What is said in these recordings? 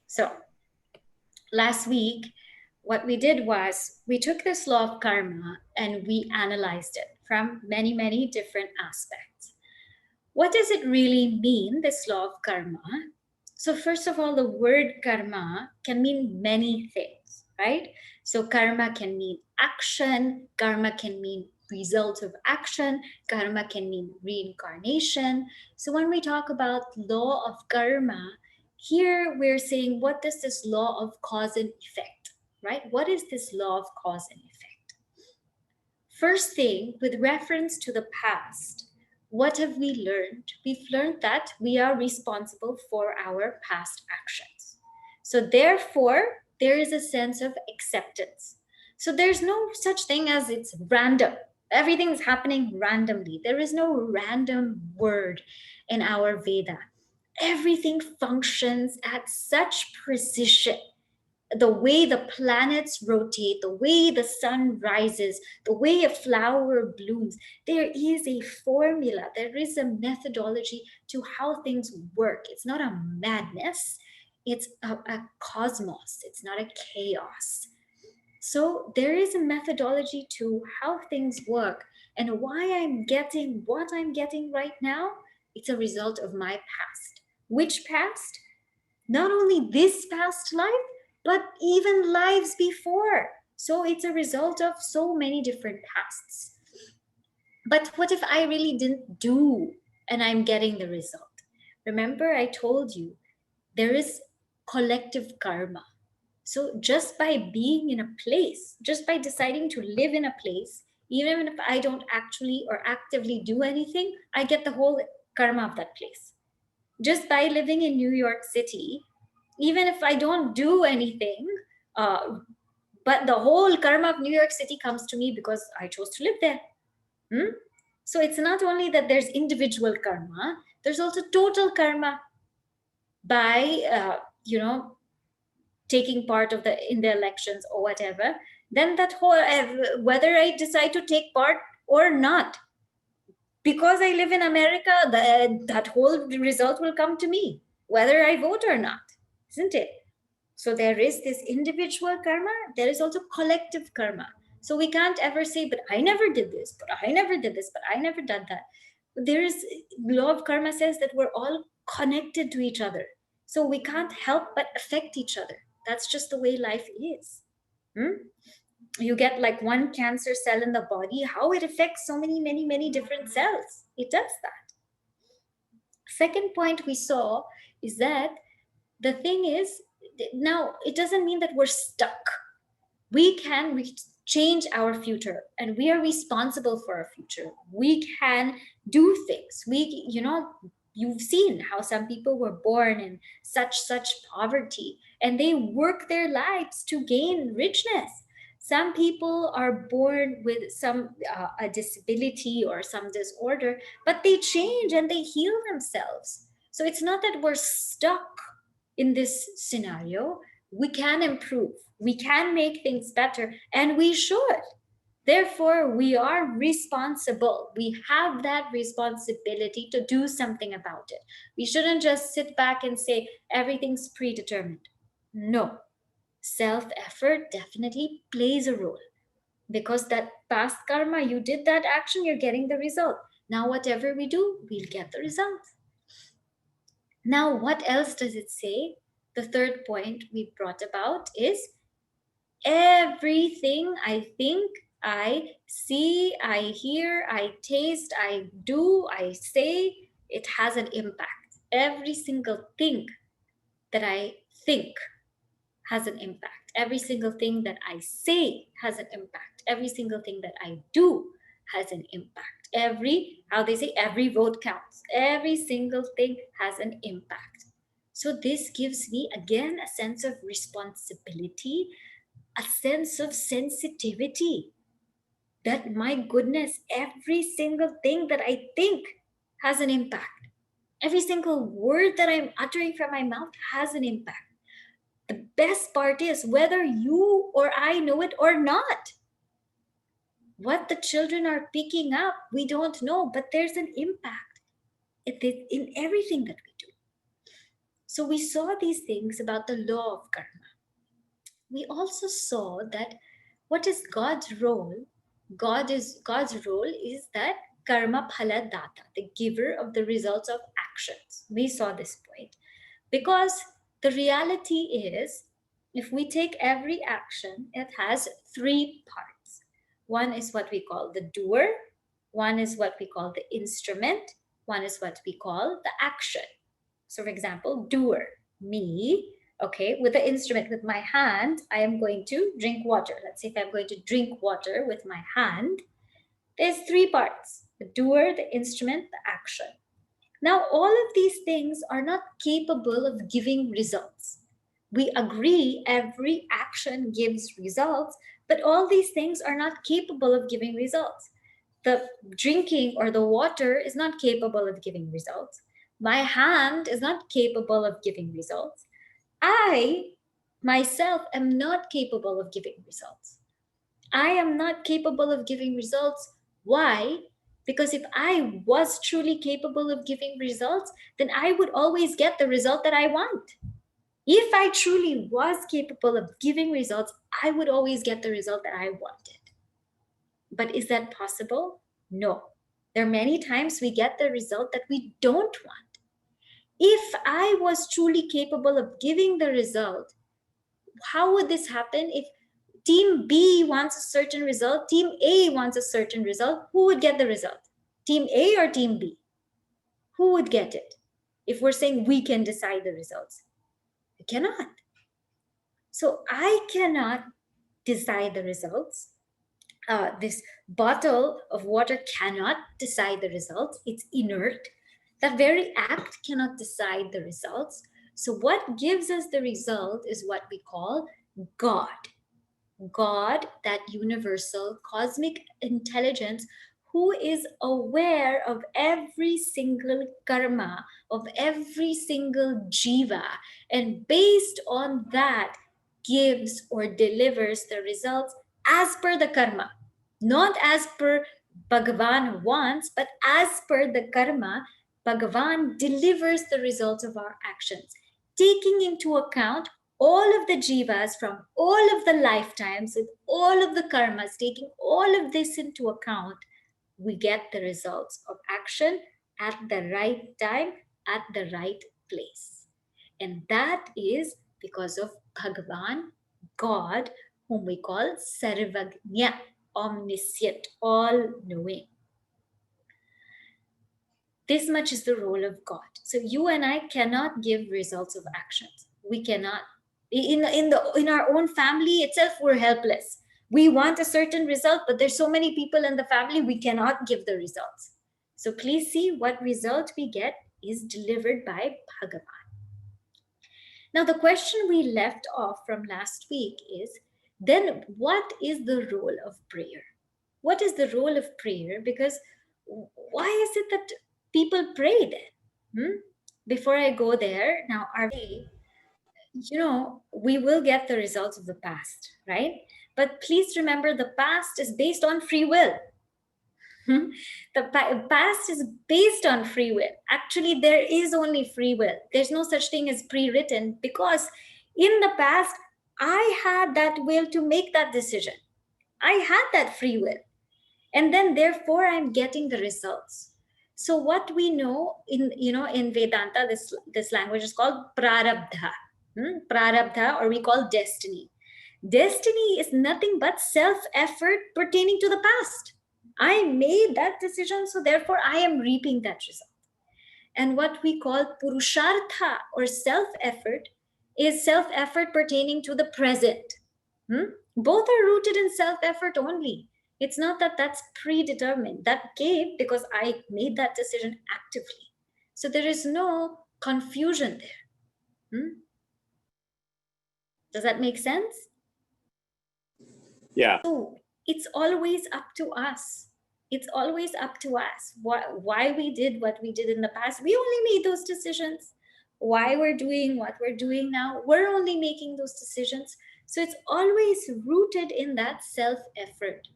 So last week, what we did was we took this law of karma and we analyzed it from many, many different aspects. What does it really mean, this law of karma? So first of all, the word karma can mean many things, right? So karma can mean action, karma can mean result of action, karma can mean reincarnation. So when we talk about law of karma, here we're saying, what does this law of cause and effect, right? What is this law of cause and effect? First thing, with reference to the past, what have we learned? We've learned that we are responsible for our past actions. So therefore, there is a sense of acceptance. So there's no such thing as it's random. Everything's happening randomly. There is no random word in our Veda. Everything functions at such precision. The way the planets rotate, the way the sun rises, the way a flower blooms, there is a formula, there is a methodology to how things work. It's not a madness, it's a cosmos, it's not a chaos. So there is a methodology to how things work, and why I'm getting what I'm getting right now, it's a result of my past. Which past? Not only this past life, but even lives before. So it's a result of so many different pasts. But what if I really didn't do and I'm getting the result? Remember, I told you there is collective karma. So just by being in a place, just by deciding to live in a place, even if I don't actually or actively do anything, I get the whole karma of that place. Just by living in New York City, even if I don't do anything, but the whole karma of New York City comes to me because I chose to live there. So it's not only that there's individual karma, there's also total karma by, taking part of in the elections or whatever. Then that whole, whether I decide to take part or not, because I live in America, that whole result will come to me, whether I vote or not, isn't it? So there is this individual karma, there is also collective karma. So we can't ever say, but I never did this, but I never did this, but I never done that. There is, law of karma says that we're all connected to each other. So we can't help but affect each other. That's just the way life is. You get like one cancer cell in the body, how it affects so many different cells. It does that. Second point we saw is that the thing is, now it doesn't mean that we're stuck. We can change our future, and we are responsible for our future. We can do things. You've seen how some people were born in such poverty, and they work their lives to gain richness. Some people are born with some a disability or some disorder, but they change and they heal themselves. So it's not that we're stuck in this scenario. We can improve, we can make things better, and we should. Therefore, we are responsible. We have that responsibility to do something about it. We shouldn't just sit back and say everything's predetermined. No. Self-effort definitely plays a role, because that past karma, you did that action, you're getting the result. Now, whatever we do, we'll get the result. Now, what else does it say? The third point we brought about is everything I think, I see, I hear, I taste, I do, I say, it has an impact. Every single thing that I think has an impact. Every single thing that I say has an impact. Every single thing that I do has an impact. How they say, every vote counts. Every single thing has an impact. So this gives me, again, a sense of responsibility, a sense of sensitivity, that my goodness, every single thing that I think has an impact. Every single word that I'm uttering from my mouth has an impact. The best part is whether you or I know it or not. What the children are picking up, we don't know, but there's an impact in everything that we do. So we saw these things about the law of karma. We also saw that what is God's role? God's role is that karma phala data, the giver of the results of actions. We saw this point. Because the reality is, if we take every action, it has three parts. One is what we call the doer, one is what we call the instrument, one is what we call the action. So, for example, doer, me, okay, with the instrument, with my hand, I am going to drink water. Let's say if I'm going to drink water with my hand, there's three parts: the doer, the instrument, the action. Now, all of these things are not capable of giving results. We agree every action gives results, but all these things are not capable of giving results. The drinking or the water is not capable of giving results. My hand is not capable of giving results. I myself am not capable of giving results. I am not capable of giving results. Why? Because if I was truly capable of giving results, then I would always get the result that I want. If I truly was capable of giving results, I would always get the result that I wanted. But is that possible? No. There are many times we get the result that we don't want. If I was truly capable of giving the result, how would this happen if Team B wants a certain result, Team A wants a certain result? Who would get the result? Team A or Team B? Who would get it? If we're saying we can decide the results, we cannot. So I cannot decide the results. This bottle of water cannot decide the results. It's inert. That very act cannot decide the results. So what gives us the result is what we call God. God, that universal cosmic intelligence who is aware of every single karma, of every single jiva, and based on that gives or delivers the results as per the karma, not as per Bhagavan wants, but as per the karma. Bhagavan delivers the results of our actions, taking into account all of the jivas from all of the lifetimes with all of the karmas, taking all of this into account, we get the results of action at the right time, at the right place. And that is because of Bhagavan, God, whom we call Sarvagnya, omniscient, all knowing. This much is the role of God. So you and I cannot give results of actions. We cannot. In our own family itself, we're helpless. We want a certain result, but there's so many people in the family, we cannot give the results. So please see what result we get is delivered by Bhagavan. Now, the question we left off from last week is, then what is the role of prayer? What is the role of prayer? Because why is it that people pray then? Before I go there, now we will get the results of the past, right? But please remember, the past is based on free will. The past is based on free will. Actually, there is only free will. There's no such thing as pre-written, because in the past, I had that will to make that decision. I had that free will. And then therefore I'm getting the results. So what we know in Vedanta, this language is called prarabdha. Prarabdha, or we call destiny. Destiny is nothing but self-effort pertaining to the past. I made that decision, so therefore I am reaping that result. And what we call purushartha, or self-effort, is self-effort pertaining to the present. Both are rooted in self-effort only. It's not that that's predetermined. That came because I made that decision actively. So there is no confusion there. Does that make sense? Yeah. So it's always up to us. It's always up to us why we did what we did in the past. We only made those decisions. Why we're doing what we're doing now, we're only making those decisions. So it's always rooted in that self-effort.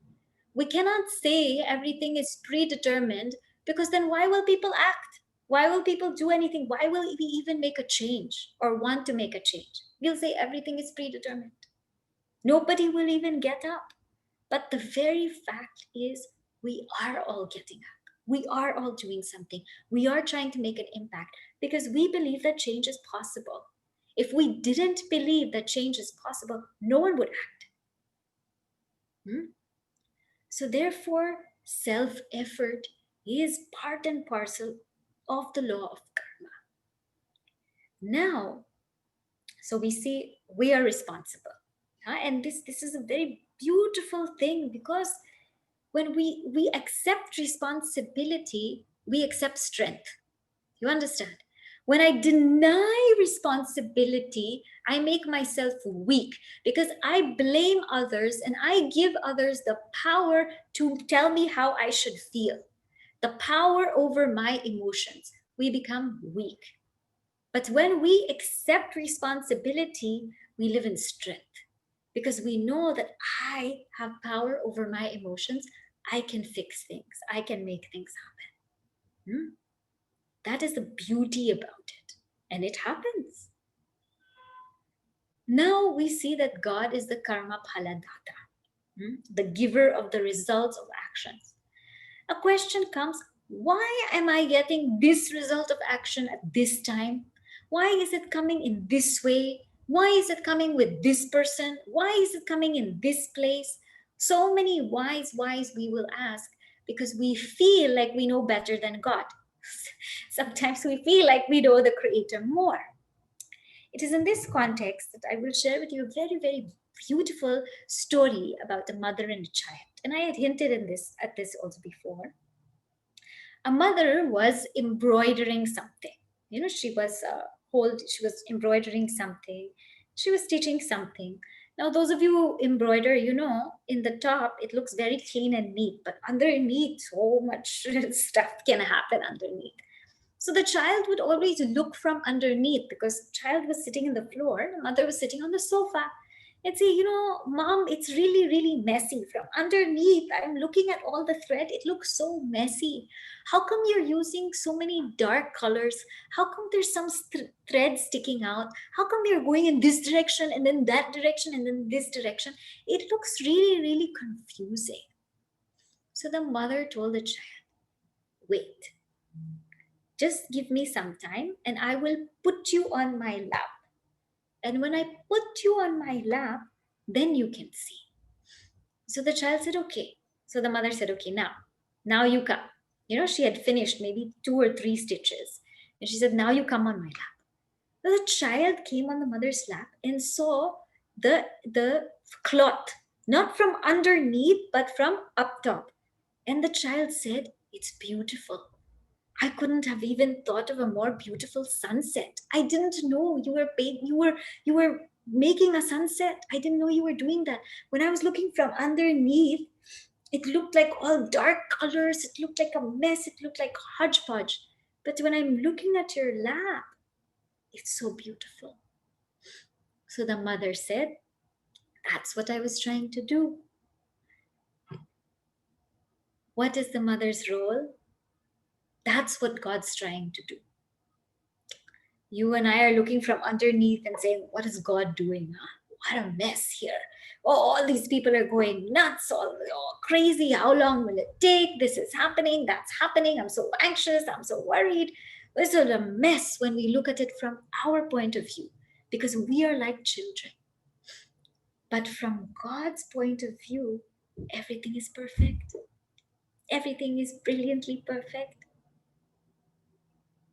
We cannot say everything is predetermined, because then why will people act? Why will people do anything? Why will we even make a change or want to make a change? We'll say everything is predetermined. Nobody will even get up. But the very fact is, we are all getting up. We are all doing something. We are trying to make an impact because we believe that change is possible. If we didn't believe that change is possible, no one would act. So, therefore, self effort is part and parcel of the law of karma. Now, so we see we are responsible. And this is a very beautiful thing, because when we accept responsibility, we accept strength. You understand? When I deny responsibility, I make myself weak because I blame others and I give others the power to tell me how I should feel, the power over my emotions. We become weak. But when we accept responsibility, we live in strength because we know that I have power over my emotions. I can fix things, I can make things happen. That is the beauty about it. And it happens. Now we see that God is the karma phaladata, the giver of the results of actions. A question comes, why am I getting this result of action at this time? Why is it coming in this way? Why is it coming with this person? Why is it coming in this place? So many whys we will ask because we feel like we know better than God. Sometimes we feel like we know the Creator more. It is in this context that I will share with you a very, very beautiful story about a mother and a child. And I had hinted at this also before. A mother was embroidering something. She was she was embroidering something. She was stitching something. Now, those of you who embroider, in the top it looks very clean and neat, but underneath, so much stuff can happen underneath. So the child would always look from underneath because child was sitting on the floor, the mother was sitting on the sofa, and say, Mom, it's really, really messy. From underneath, I'm looking at all the thread. It looks so messy. How come you're using so many dark colors? How come there's some thread sticking out? How come they're going in this direction and then that direction and then this direction? It looks really, really confusing. So the mother told the child, wait, just give me some time and I will put you on my lap. And when I put you on my lap, then you can see. So the child said, okay. So the mother said, okay, now you come. She had finished maybe 2 or 3 stitches. And she said, now you come on my lap. So the child came on the mother's lap and saw the cloth, not from underneath, but from up top. And the child said, it's beautiful. I couldn't have even thought of a more beautiful sunset. I didn't know you were making a sunset. I didn't know you were doing that. When I was looking from underneath, it looked like all dark colors. It looked like a mess. It looked like hodgepodge. But when I'm looking at your lap, it's so beautiful. So the mother said, that's what I was trying to do. What is the mother's role? That's what God's trying to do. You and I are looking from underneath and saying, what is God doing? What a mess here. Oh, all these people are going nuts, all crazy. How long will it take? This is happening, that's happening. I'm so anxious, I'm so worried. It's a mess when we look at it from our point of view, because we are like children. But from God's point of view, everything is perfect. Everything is brilliantly perfect.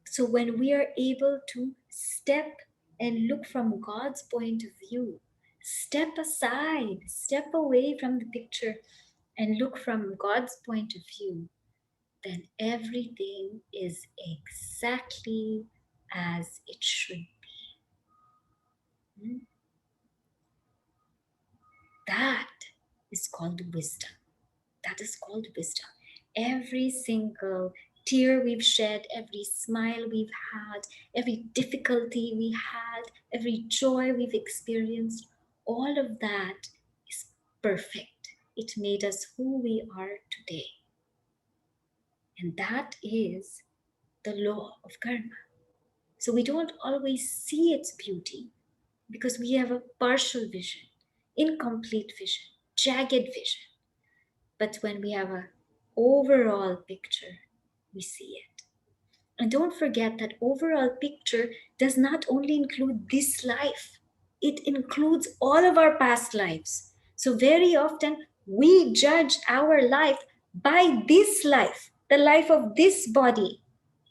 So when we are able to step and look from God's point of view, step aside, step away from the picture and look from God's point of view, then everything is exactly as it should be. That is called wisdom. That is called wisdom. Every single tear we've shed, every smile we've had, every difficulty we had, every joy we've experienced, all of that is perfect. It made us who we are today. And that is the law of karma. So we don't always see its beauty because we have a partial vision, incomplete vision, jagged vision. But when we have an overall picture, we see it. And don't forget that overall picture does not only include this life, it includes all of our past lives. So very often we judge our life by this life, the life of this body.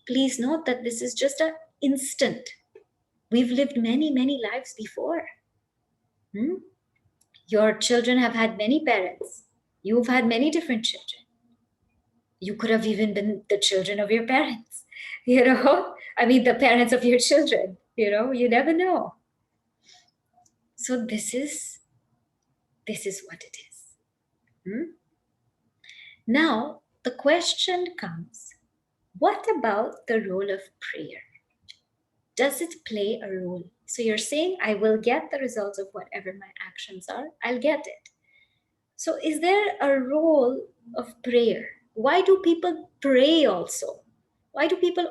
Please note that this is just an instant. We've lived many, many lives before. Your children have had many parents. You've had many different children. You could have even been the children of your parents, the parents of your children, you never know. So this is what it is. Now, the question comes, what about the role of prayer? Does it play a role? So you're saying, I will get the results of whatever my actions are. I'll get it. So is there a role of prayer? Why do people pray also? Why do people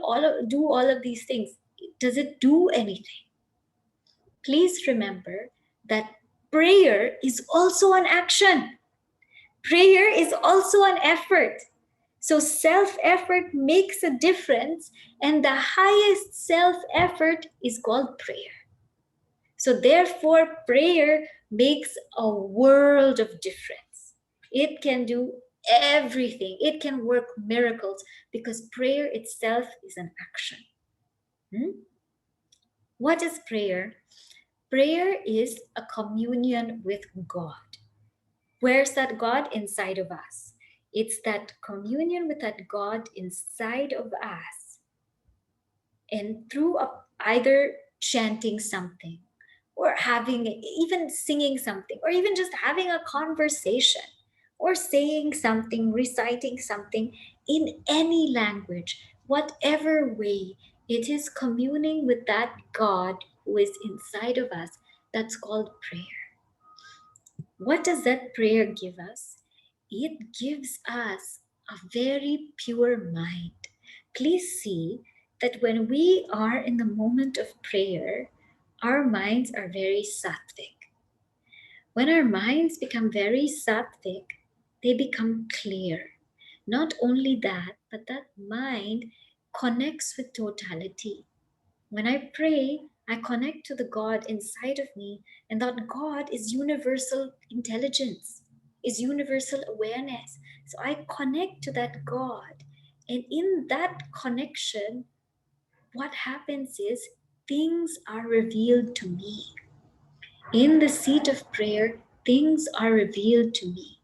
do all of these things? Does it do anything? Please remember that prayer is also an action. Prayer is also an effort. So self-effort makes a difference, and the highest self-effort is called prayer. So therefore, prayer makes a world of difference. It can do everything. It can work miracles because prayer itself is an action. What is prayer? Prayer is a communion with God. Where's that God? Inside of us. It's that communion with that God inside of us. And through either chanting something, or even singing something, or even just having a conversation, or saying something, reciting something in any language, whatever way, it is communing with that God who is inside of us. That's called prayer. What does that prayer give us? It gives us a very pure mind. Please see that when we are in the moment of prayer, our minds are very sattvic. When our minds become very sattvic, they become clear. Not only that, but that mind connects with totality. When I pray, I connect to the God inside of me, and that God is universal intelligence, is universal awareness. So I connect to that God, and in that connection, what happens is things are revealed to me. In the seat of prayer, things are revealed to me.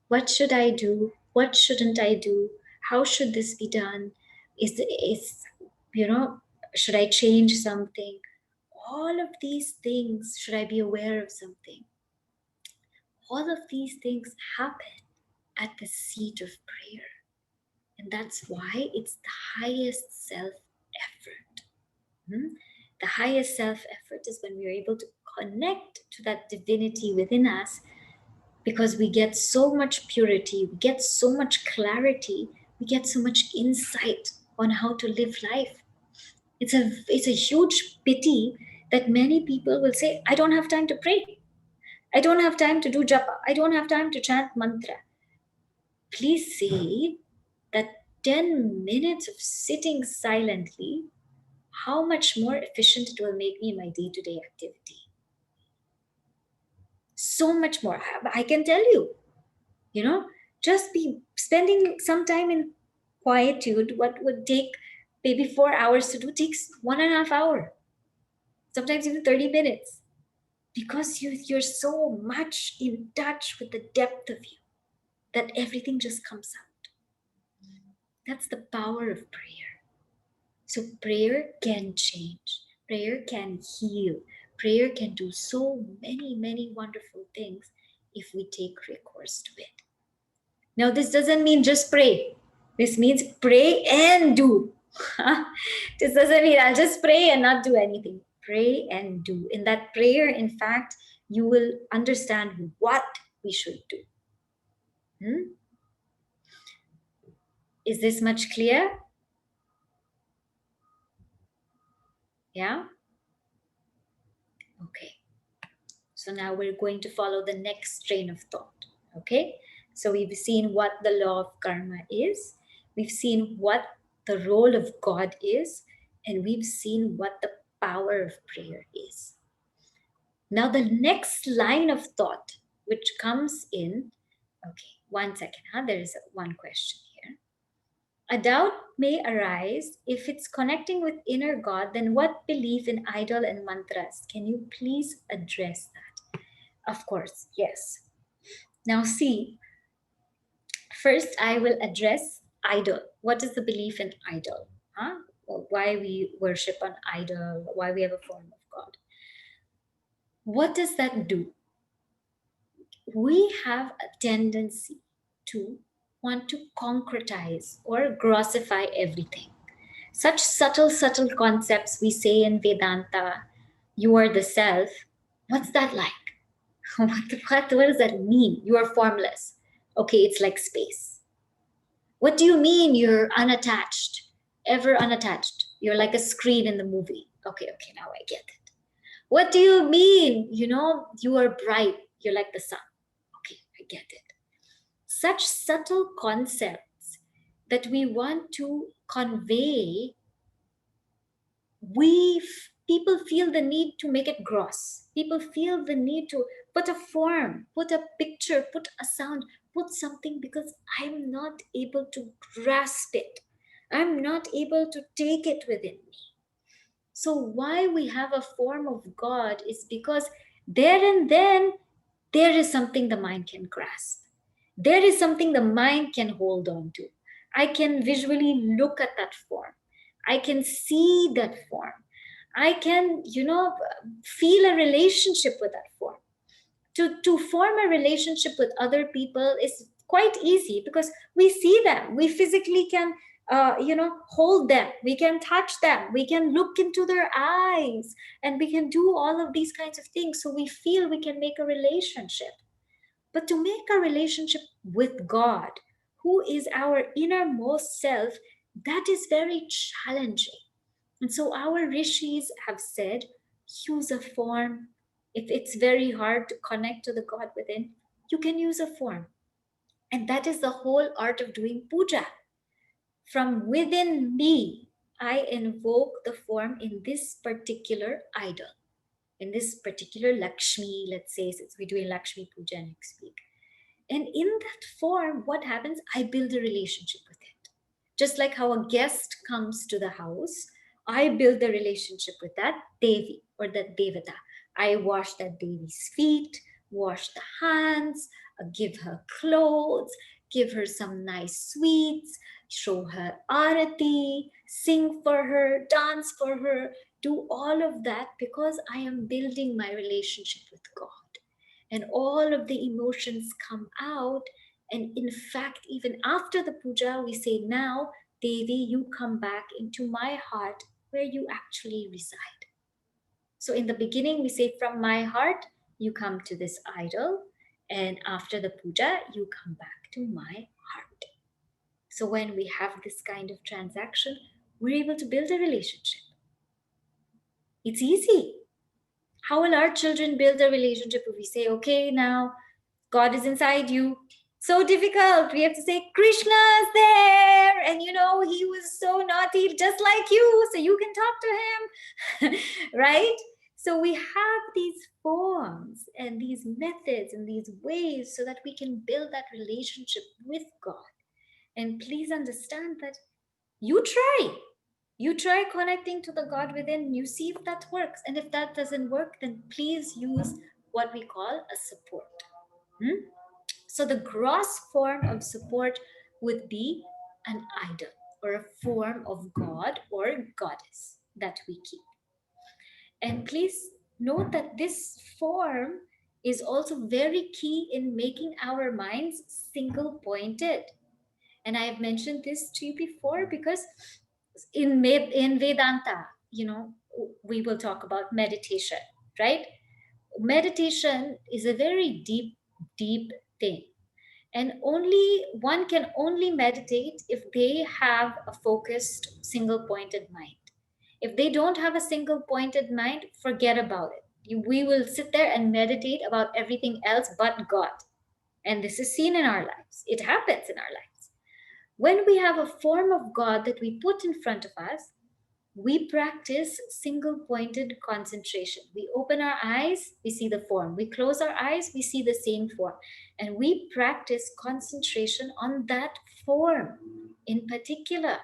What should I do? What shouldn't I do? How should this be done? Should I change something? All of these things, should I be aware of something? All of these things happen at the seat of prayer. And that's why it's the highest self-effort. The highest self-effort is when we're able to connect to that divinity within us, because we get so much purity, we get so much clarity, we get so much insight on how to live life. It's a huge pity that many people will say, I don't have time to pray. I don't have time to do japa. I don't have time to chant mantra. Please see that 10 minutes of sitting silently, how much more efficient it will make me in my day-to-day activity. So much more. I can tell you, just be spending some time in quietude. What would take maybe 4 hours to do takes 1.5 hours, sometimes even 30 minutes, because you're so much in touch with the depth of you that everything just comes out. That's the power of prayer. So prayer can change, prayer can heal, prayer can do so many, many wonderful things if we take recourse to it. Now, this doesn't mean just pray. This means pray and do. This doesn't mean I'll just pray and not do anything. Pray and do. In that prayer, in fact, you will understand what we should do. Is this much clear? Yeah? Okay. So now we're going to follow the next train of thought. Okay? So we've seen what the law of karma is, we've seen what the role of God is, and we've seen what the power of prayer is. Now, the next line of thought which comes in, okay, 1 second, huh? There is one question here. A doubt may arise if it's connecting with inner God, then what belief in idol and mantras? Can you please address that? Of course, yes. Now, see, first I will address idol. What is the belief in idol? Huh? Why we worship an idol, why we have a form of God. What does that do? We have a tendency to want to concretize or grossify everything. Such subtle concepts we say in Vedanta, you are the self. What's that like? What does that mean? You are formless. Okay, it's like space. What do you mean you're unattached? Ever unattached? You're like a screen in the movie. Okay, now I get it. What do you mean? You are bright. You're like the sun. Okay, I get it. Such subtle concepts that we want to convey, people feel the need to make it gross. People feel the need to put a form, put a picture, put a sound, put something, because I'm not able to grasp it. I'm not able to take it within me. So why we have a form of God is because there and then there is something the mind can grasp. There is something the mind can hold on to. I can visually look at that form. I can see that form. I can, feel a relationship with that form. To form a relationship with other people is quite easy because we see them. We physically can, hold them. We can touch them. We can look into their eyes, and we can do all of these kinds of things. So we feel we can make a relationship. But to make a relationship with God, who is our innermost self, that is very challenging. And so our rishis have said, use a form. If it's very hard to connect to the God within, you can use a form. And that is the whole art of doing puja. From within me, I invoke the form in this particular idol, in this particular Lakshmi, let's say, since we're doing Lakshmi Puja next week. And in that form, what happens? I build a relationship with it. Just like how a guest comes to the house, I build a relationship with that Devi or that Devata. I wash that Devi's feet, wash the hands, give her clothes, give her some nice sweets, show her arati, sing for her, dance for her, do all of that because I am building my relationship with God. And all of the emotions come out. And in fact, even after the puja, we say, now, Devi, you come back into my heart where you actually reside. So in the beginning, we say, from my heart, you come to this idol. And after the puja, you come back to my heart. So when we have this kind of transaction, we're able to build a relationship. It's easy. How will our children build a relationship if we say, okay, now God is inside you? So difficult. We have to say, Krishna's there. And he was so naughty, just like you. So you can talk to him, right? So we have these forms and these methods and these ways so that we can build that relationship with God. And please understand that you try. You try connecting to the God within, you see if that works. And if that doesn't work, then please use what we call a support. So the gross form of support would be an idol or a form of God or goddess that we keep. And please note that this form is also very key in making our minds single pointed. And I have mentioned this to you before because in Vedanta, we will talk about meditation, right? Meditation is a very deep thing. And one can only meditate if they have a focused, single pointed mind. If they don't have a single pointed mind, forget about it. We will sit there and meditate about everything else but God. And this is seen in our lives. It happens in our lives. When we have a form of God that we put in front of us, we practice single pointed concentration. We open our eyes, we see the form. We close our eyes, we see the same form. And we practice concentration on that form in particular.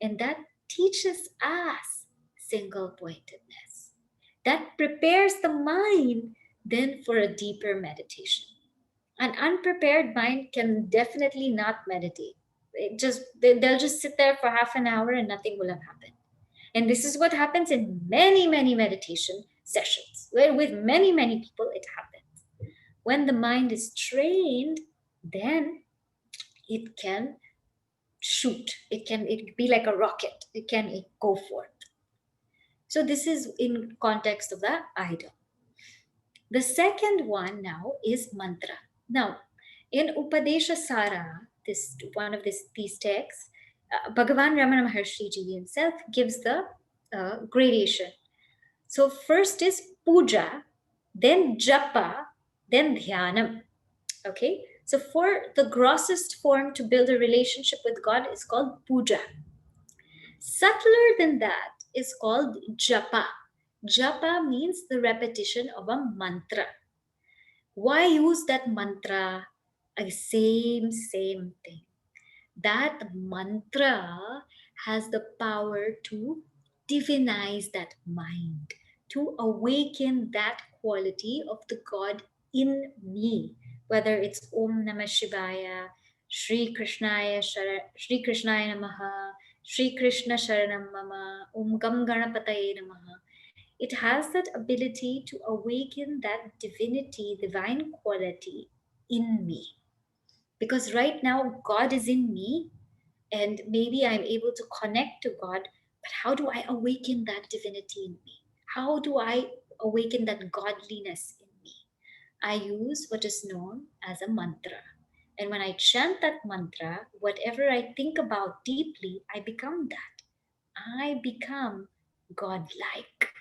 And that teaches us single pointedness. That prepares the mind then for a deeper meditation. An unprepared mind can definitely not meditate. They'll just sit there for half an hour and nothing will have happened. And this is what happens in many, many meditation sessions, where with many, many people it happens. When the mind is trained, then it can shoot. It be like a rocket. It can go forth. So this is in context of the idol. The second one now is mantra. Now, in Upadesha Sara, this one of these texts, Bhagavan Ramana Maharshi Ji himself gives the gradation. So first is puja, then japa, then dhyanam. Okay, so for the grossest form to build a relationship with God is called puja. Subtler than that is called japa. Japa means the repetition of a mantra. Why use that mantra? A same thing. That mantra has the power to divinize that mind, to awaken that quality of the God in me, whether it's Om Namah Shivaya, Shri Krishnaya Namaha, Shri Krishna Sharanam Mama, Om Gam Ganapataye Namaha. It has that ability to awaken that divinity, divine quality in me. Because right now, God is in me, and maybe I'm able to connect to God, but how do I awaken that divinity in me? How do I awaken that godliness in me? I use what is known as a mantra. And when I chant that mantra, whatever I think about deeply, I become that. I become godlike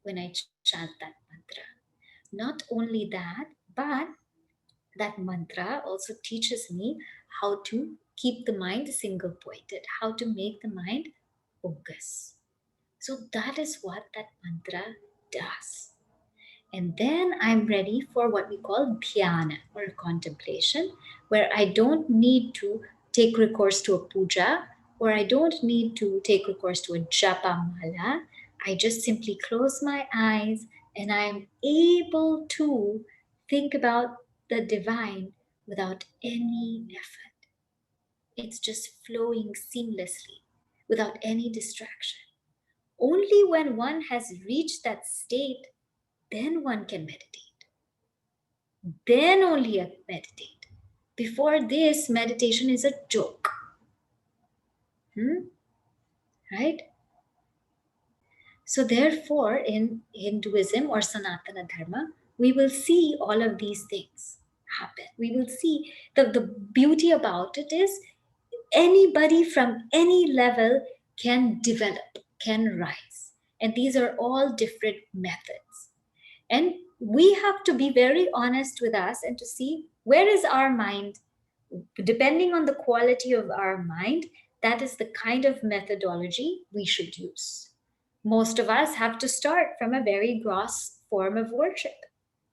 when I chant that mantra. Not only that, but that mantra also teaches me how to keep the mind single pointed, how to make the mind focus. So that is what that mantra does. And then I'm ready for what we call dhyana, or contemplation, where I don't need to take recourse to a puja, or I don't need to take recourse to a japa mala. I just simply close my eyes and I'm able to think about the divine without any effort. It's just flowing seamlessly without any distraction. Only when one has reached that state, then one can meditate. Then only meditate. Before this, meditation is a joke. Right? So therefore, in Hinduism or Sanatana Dharma, we will see all of these things happen. We will see the beauty about it is anybody from any level can develop, can rise. And these are all different methods. And we have to be very honest with us and to see where is our mind. Depending on the quality of our mind, that is the kind of methodology we should use. Most of us have to start from a very gross form of worship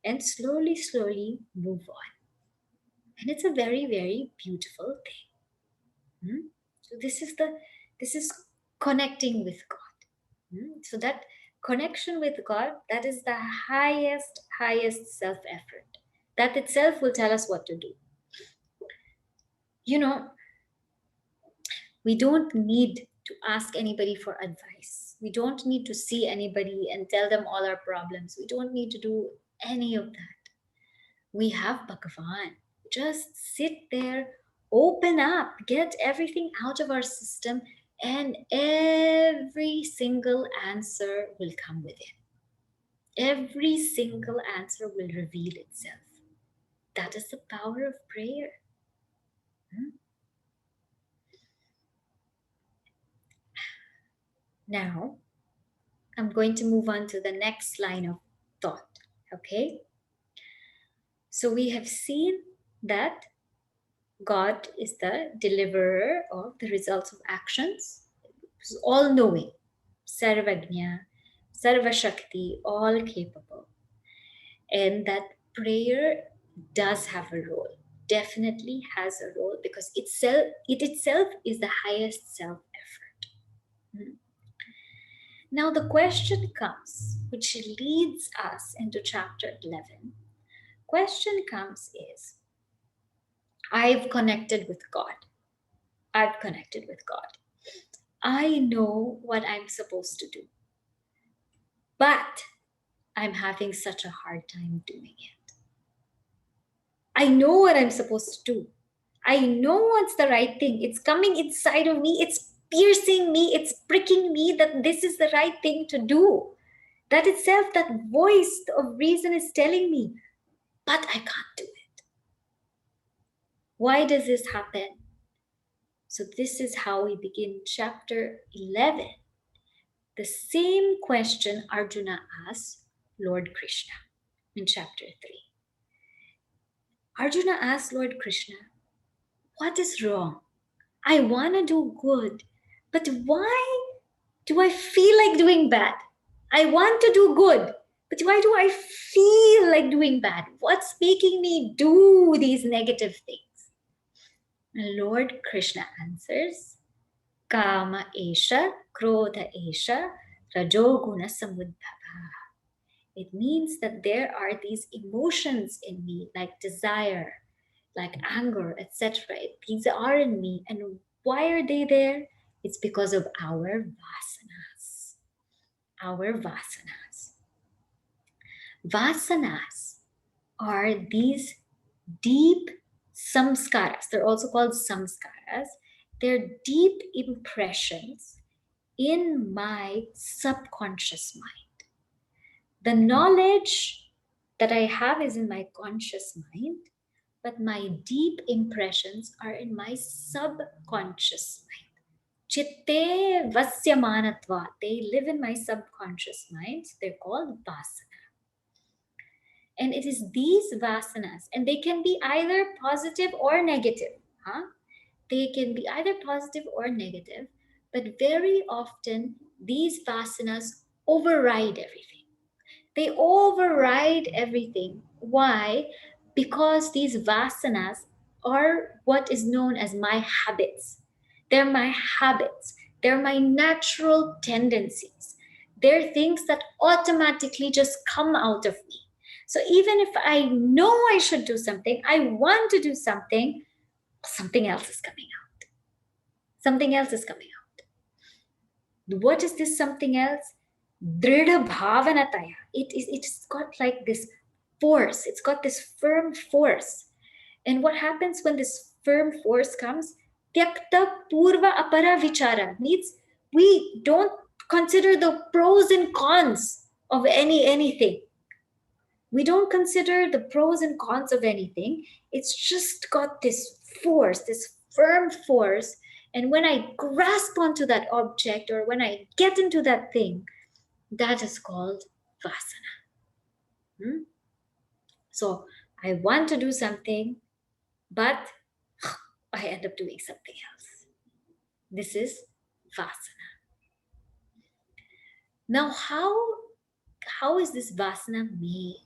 and slowly, slowly move on. And it's a very, very beautiful thing. So this is connecting with God. So that connection with God, that is the highest self-effort. That itself will tell us what to do. You know, we don't need to ask anybody for advice. We don't need to see anybody and tell them all our problems. We don't need to do any of that. We have Bhagavan. Just sit there, open up, get everything out of our system, and every single answer will come within. Every single answer will reveal itself. That is the power of prayer. Now, I'm going to move on to the next line of thought. Okay? So we have seen that God is the deliverer of the results of actions. He's all-knowing, Sarvagnya, Sarvashakti, all capable. And that prayer does have a role, definitely has a role, because it itself is the highest self-effort. Now the question comes, which leads us into chapter 11. Question comes is, I've connected with God. I've connected with God. I know what I'm supposed to do, but I'm having such a hard time doing it. I know what I'm supposed to do. I know what's the right thing. It's coming inside of me. It's piercing me. It's pricking me that this is the right thing to do. That itself, that voice of reason is telling me, but I can't do it. Why does this happen? So this is how we begin chapter 11. The same question Arjuna asked Lord Krishna in chapter 3. Arjuna asked Lord Krishna, what is wrong? I want to do good, but why do I feel like doing bad? I want to do good, but why do I feel like doing bad? What's making me do these negative things? And Lord Krishna answers, Kama esha, Krodha esha, Rajoguna samudbhava. It means that there are these emotions in me, like desire, like anger, etc. These are in me. And why are they there? It's because of our vasanas. Our vasanas. Vasanas are these deep samskaras. They're also called samskaras. They're deep impressions in my subconscious mind. The knowledge that I have is in my conscious mind, but my deep impressions are in my subconscious mind. Chitte vasyamanatva. They live in my subconscious mind. They're called vasana. And it is these vasanas, and they can be either positive or negative. They can be either positive or negative, but very often these vasanas override everything. They override everything. Why? Because these vasanas are what is known as my habits. They're my habits. They're my natural tendencies. They're things that automatically just come out of me. So even if I know I should do something, I want to do something, something else is coming out. Something else is coming out. What is this something else? Dridha bhavanataya. It's got like this force. It's got this firm force. And what happens when this firm force comes? Tyakta purva apara vichara means we don't consider the pros and cons of anything. We don't consider the pros and cons of anything. It's just got this force, this firm force. And when I grasp onto that object or when I get into that thing, that is called vasana. So I want to do something, but I end up doing something else. This is vasana. Now, how is this vasana made?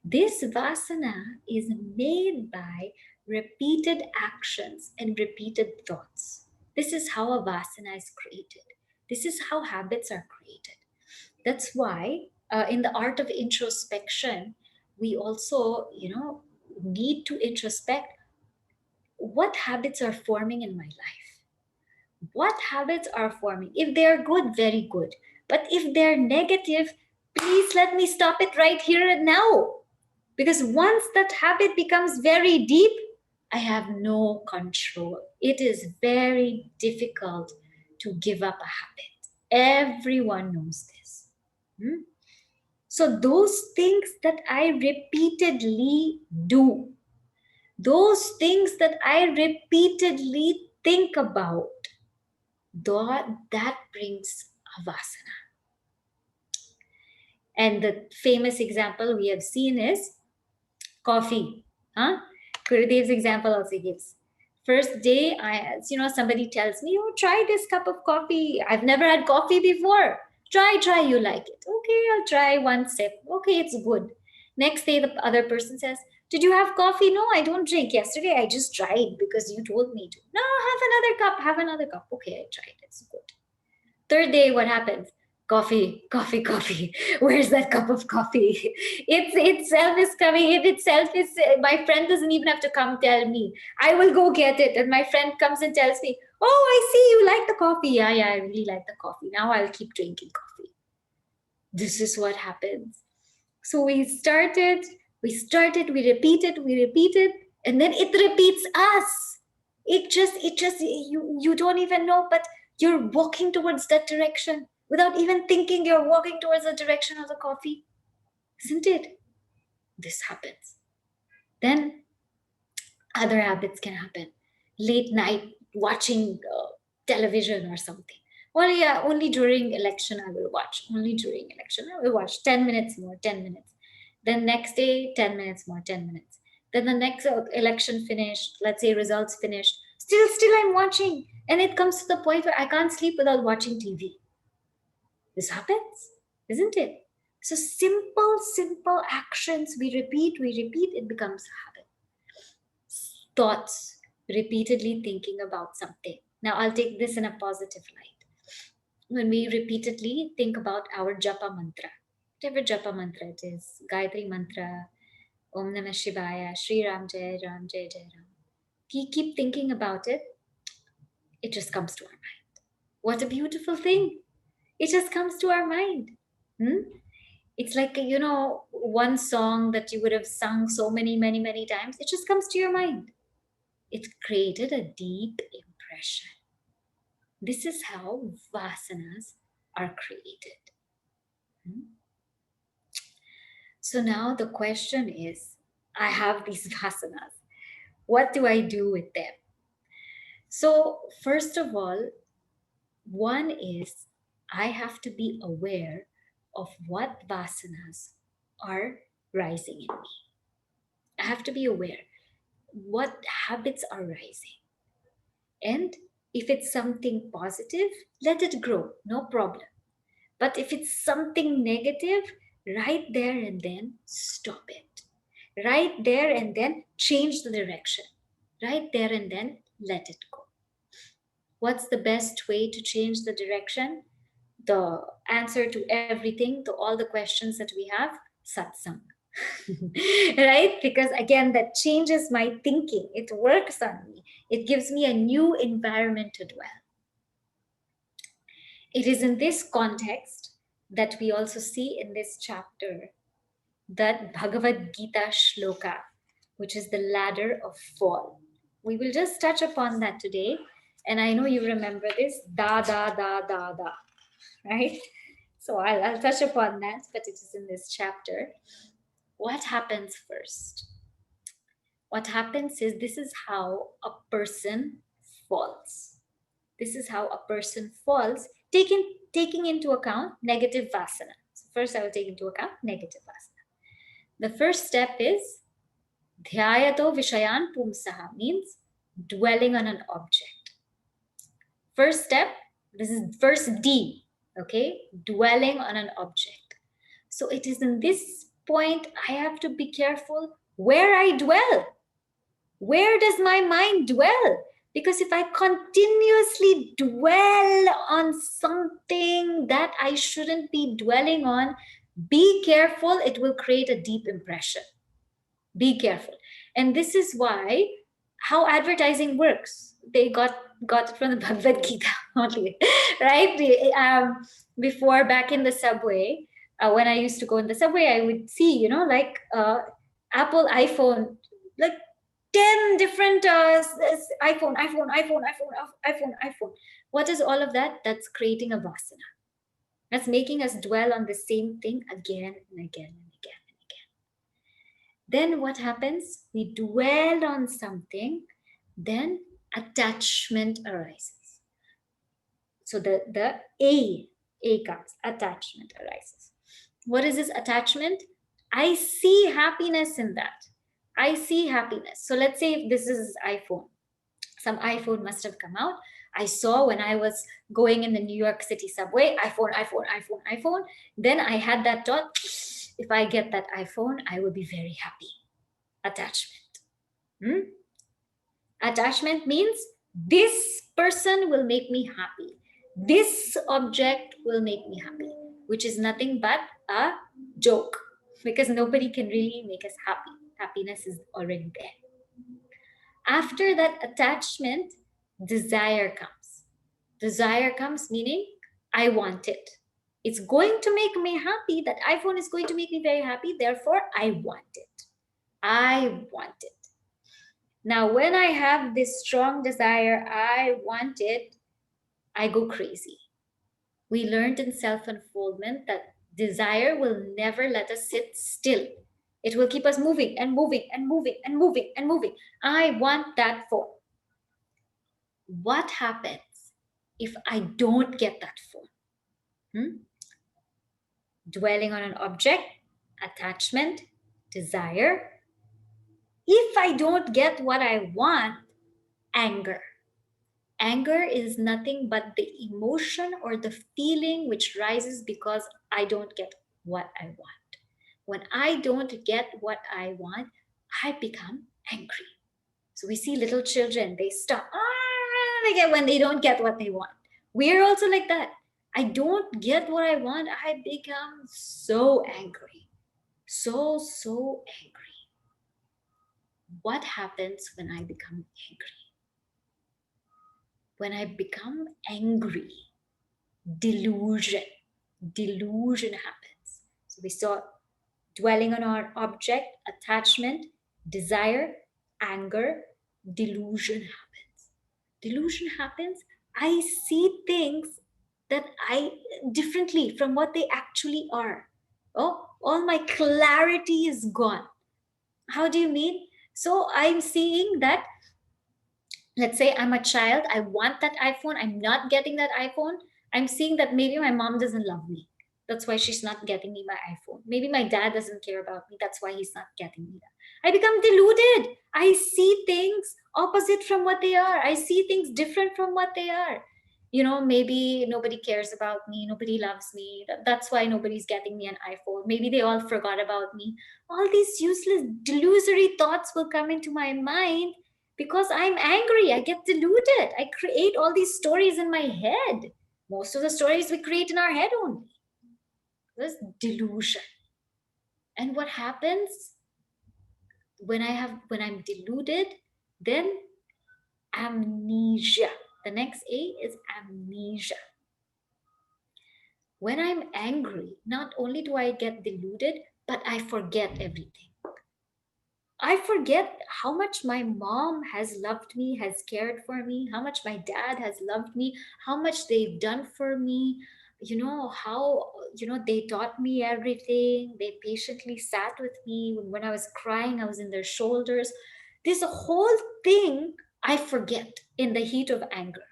This vasana is made by repeated actions and repeated thoughts. This is how a vasana is created. This is how habits are created. That's why in the art of introspection, we also, need to introspect what habits are forming in my life. What habits are forming? If they're good, very good. But if they're negative, please let me stop it right here and now. Because once that habit becomes very deep, I have no control. It is very difficult to give up a habit. Everyone knows this. So those things that I repeatedly do, those things that I repeatedly think about, that brings a vasana. And the famous example we have seen is coffee. Gurudev's example also gives. First day, somebody tells me, oh, try this cup of coffee. I've never had coffee before. Try, you like it. Okay, I'll try one sip. Okay, it's good. Next day, the other person says, did you have coffee? No, I don't drink. Yesterday, I just tried because you told me to. No, have another cup. Okay, I tried. It's good. Third day, what happens? Coffee. Where's that cup of coffee? It's itself is coming. It itself is. My friend doesn't even have to come tell me. I will go get it, and my friend comes and tells me, "Oh, I see you like the coffee. Yeah, I really like the coffee. Now I'll keep drinking coffee." This is what happens. So we repeated, and then it repeats us. You don't even know, but you're walking towards that direction without even thinking you're walking towards the direction of the coffee. Isn't it? This happens. Then other habits can happen. Late night watching television or something. Well, yeah, only during election I will watch. Only during election I will watch 10 minutes more, 10 minutes. Then next day, 10 minutes more, 10 minutes. Then the next election finished, let's say results finished. Still I'm watching. And it comes to the point where I can't sleep without watching TV. This happens, isn't it? So simple actions we repeat, it becomes a habit. Thoughts, repeatedly thinking about something. Now I'll take this in a positive light. When we repeatedly think about our japa mantra, whatever japa mantra it is, Gayatri mantra, Om Namah Shivaya, Sri Ram Jai Ram, Jai Jai Ram. We keep thinking about it, it just comes to our mind. What a beautiful thing. It just comes to our mind. It's like, one song that you would have sung so many times, it just comes to your mind. It created a deep impression. This is how vasanas are created. So now the question is, I have these vasanas. What do I do with them? So first of all, one is I have to be aware of what vasanas are rising in me. I have to be aware what habits are rising. And if it's something positive, let it grow, no problem. But if it's something negative, right there and then stop it. Right there and then change the direction. Right there and then let it go. What's the best way to change the direction? The answer to everything, to all the questions that we have, satsang. Right? Because again, that changes my thinking. It works on me. It gives me a new environment to dwell. It is in this context that we also see in this chapter that Bhagavad Gita shloka, which is the ladder of fall. We will just touch upon that today. And I know you remember this, da, da, da, da, da, right? So I'll touch upon that, but it is in this chapter. What happens first? What happens is, this is how a person falls. This is how a person falls, taking into account negative vasana. So first I will take into account negative vasana. The first step is dhyayato vishayan pumsaha, means dwelling on an object. First step, this is first D, okay? Dwelling on an object. So it is in this point I have to be careful where I dwell. Where does my mind dwell? Because if I continuously dwell on something that I shouldn't be dwelling on, be careful, it will create a deep impression. Be careful. And this is why, how advertising works. They got it from the Bhagavad Gita only, right? Before, back in the subway, when I used to go in the subway, I would see, Apple iPhone, like 10 different iPhone. What is all of that? That's creating a vasana. That's making us dwell on the same thing again and again and again and again. Then what happens? We dwell on something, then attachment arises. So the A comes, attachment arises. What is this attachment? I see happiness in that. I see happiness. So let's say if this is iPhone, some iPhone must have come out. I saw when I was going in the New York City subway, iPhone, iPhone, iPhone, iPhone. Then I had that thought, if I get that iPhone, I will be very happy. Attachment. Hmm? Attachment means this person will make me happy. This object will make me happy, which is nothing but a joke because nobody can really make us happy. Happiness is already there. After that attachment, desire comes. Desire comes meaning I want it. It's going to make me happy. That iPhone is going to make me very happy. Therefore, I want it. I want it. Now, when I have this strong desire, I want it, I go crazy. We learned in self-unfoldment that desire will never let us sit still. It will keep us moving and moving and moving and moving and moving. I want that phone. What happens if I don't get that phone? Dwelling on an object, attachment, desire. If I don't get what I want, anger. Anger is nothing but the emotion or the feeling which rises because I don't get what I want. When I don't get what I want, I become angry. So we see little children, they stop when they don't get what they want. We're also like that. I don't get what I want, I become so angry. So angry. What happens when I become angry? When I become angry, delusion happens. So we saw dwelling on our object, attachment, desire, anger, delusion happens. Delusion happens. I see things that I differently from what they actually are. Oh, all my clarity is gone. How do you mean? So I'm seeing that, let's say I'm a child, I want that iPhone, I'm not getting that iPhone. I'm seeing that maybe my mom doesn't love me. That's why she's not getting me my iPhone. Maybe my dad doesn't care about me. That's why he's not getting me that. I become deluded. I see things opposite from what they are. I see things different from what they are. Maybe nobody cares about me. Nobody loves me. That's why nobody's getting me an iPhone. Maybe they all forgot about me. All these useless, delusory thoughts will come into my mind because I'm angry. I get deluded. I create all these stories in my head. Most of the stories we create in our head only. This delusion. And what happens when I'm deluded? Then amnesia. The next A is amnesia. When I'm angry, not only do I get deluded, but I forget everything. I forget how much my mom has loved me, has cared for me, how much my dad has loved me, how much they've done for me. How, they taught me everything. They patiently sat with me. When I was crying, I was in their shoulders. This whole thing I forget in the heat of anger.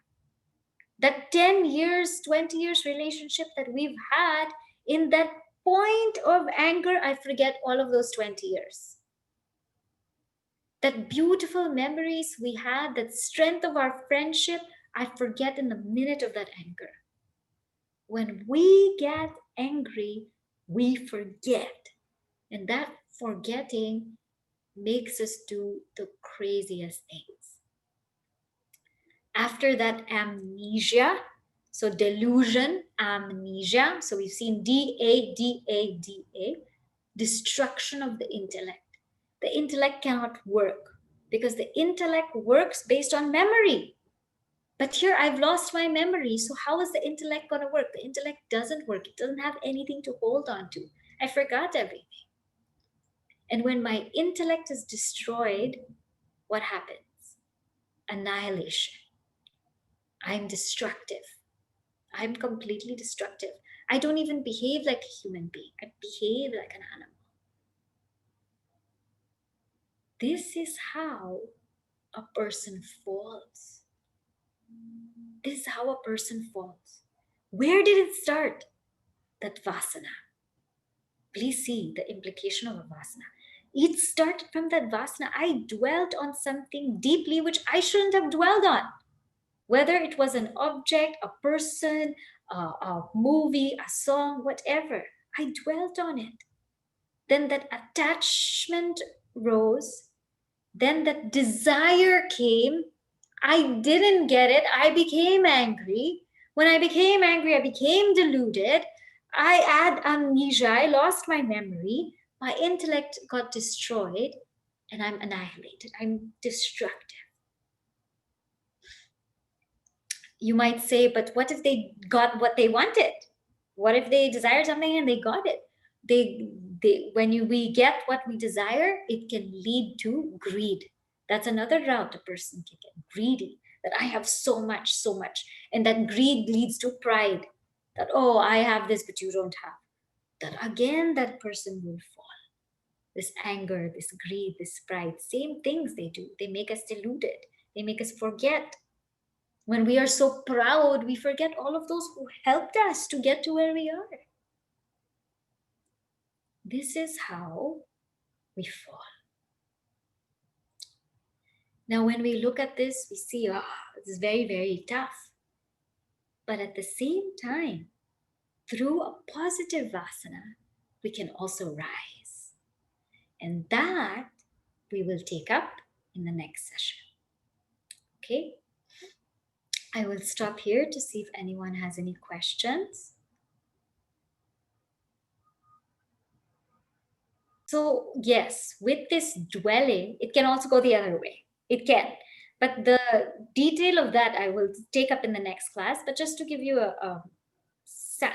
That 10 years, 20 years relationship that we've had, in that point of anger, I forget all of those 20 years. That beautiful memories we had, that strength of our friendship, I forget in the minute of that anger. When we get angry, we forget. And that forgetting makes us do the craziest things. After that, amnesia. So delusion, amnesia. So we've seen D-A, destruction of the intellect. The intellect cannot work because the intellect works based on memory. But here I've lost my memory. So how is the intellect going to work? The intellect doesn't work. It doesn't have anything to hold on to. I forgot everything. And when my intellect is destroyed, what happens? Annihilation. I'm destructive. I'm completely destructive. I don't even behave like a human being. I behave like an animal. This is how a person falls. This is how a person falls. Where did it start? That Vasana. Please see the implication of a Vasana. It started from that Vasana. I dwelt on something deeply which I shouldn't have dwelled on. Whether it was an object, a person, a movie, a song, whatever, I dwelt on it. Then that attachment rose. Then that desire came. I didn't get it. I became angry. When I became angry, I became deluded. I had amnesia. I lost my memory. My intellect got destroyed, and I'm annihilated. I'm destructive. You might say, but what if they got what they wanted? What if they desired something and they got it? We get what we desire, it can lead to greed. That's another route a person can get greedy, that I have so much, so much. And that greed leads to pride, that, oh, I have this, but you don't have. That again, that person will fall. This anger, this greed, this pride, same things they do. They make us deluded. They make us forget. When we are so proud, we forget all of those who helped us to get to where we are. This is how we fall. Now, when we look at this, we see, it's very, very tough. But at the same time, through a positive Vasana, we can also rise. And that we will take up in the next session. Okay? I will stop here to see if anyone has any questions. So yes, with this dwelling, it can also go the other way. It can. But the detail of that I will take up in the next class. But just to give you a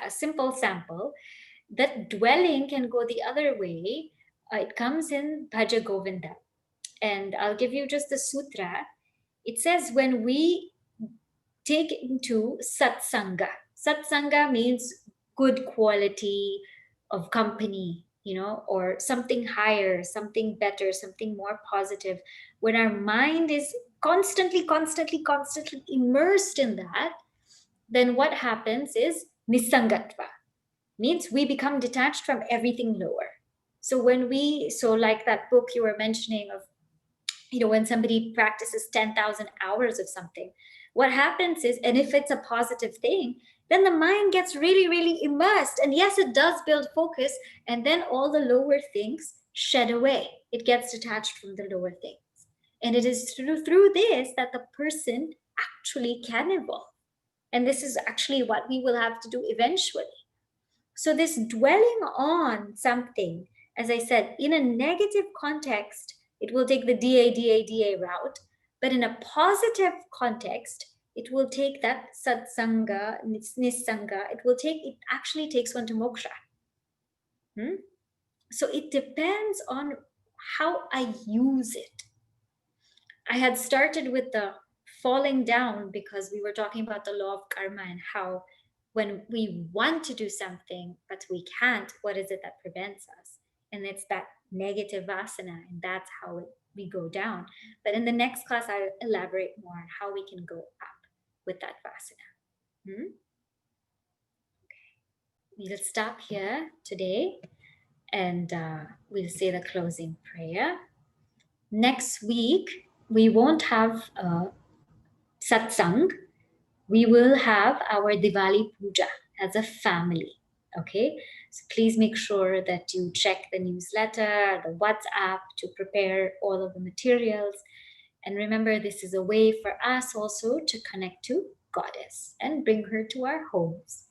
simple sample, that dwelling can go the other way. It comes in Bhaja Govinda. And I'll give you just the sutra. It says when we take into satsanga. Satsanga means good quality of company, or something higher, something better, something more positive. When our mind is constantly immersed in that, then what happens is nisangatva, means we become detached from everything lower. So like that book you were mentioning of, when somebody practices 10,000 hours of something, what happens is, and if it's a positive thing, then the mind gets really, really immersed. And yes, it does build focus. And then all the lower things shed away. It gets detached from the lower things. And it is through this that the person actually can evolve. And this is actually what we will have to do eventually. So this dwelling on something, as I said, in a negative context, it will take the DA route. But in a positive context, it will take that satsanga, nissanga, it actually takes one to moksha. So it depends on how I use it. I had started with the falling down because we were talking about the law of karma and how when we want to do something, but we can't, what is it that prevents us? And it's that negative vasana, and that's how we go down. But in the next class, I'll elaborate more on how we can go up with that vasana. Okay. We'll stop here today, and we'll say the closing prayer. Next week, we won't have satsang. We will have our Diwali Puja as a family. Okay, so please make sure that you check the newsletter, the WhatsApp to prepare all of the materials. And remember, this is a way for us also to connect to Goddess and bring her to our homes.